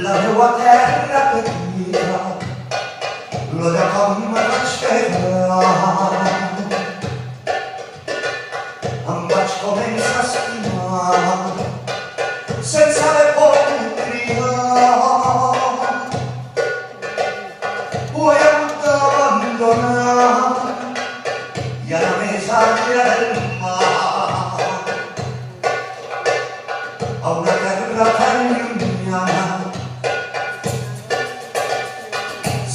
la meua terra querida, l'odio com me vaig quedar. Em vaig començar a estimar sense haver pogut cridar. Ho he hagut d'abandonar i ara més enllà del mar, a una terra tan llunyana,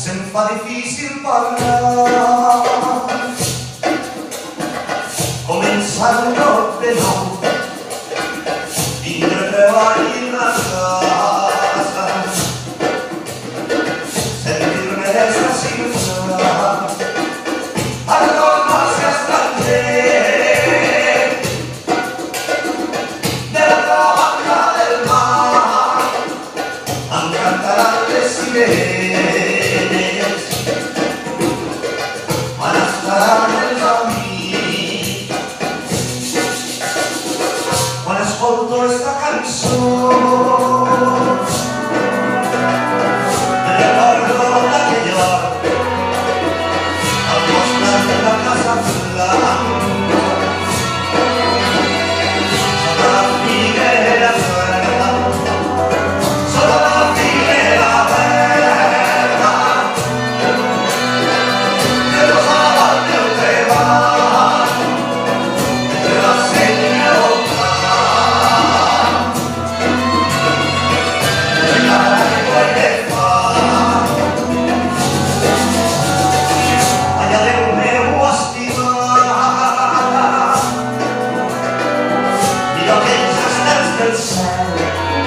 se'm fa difícil parlar. Començar un cop de nou, tindre treball i una casa, sentir-me des de ciutat, ara tornar a ser estranger, de l'altra banda del mar, em cantaran les sirenes, quan estaran els amics. Quan ascolto esta cançó, recordo d'aquell hort al costat de la casa blanca, sota la figuera verda, sota la figuera verda, que posava el meu treball entre la senya del del cel,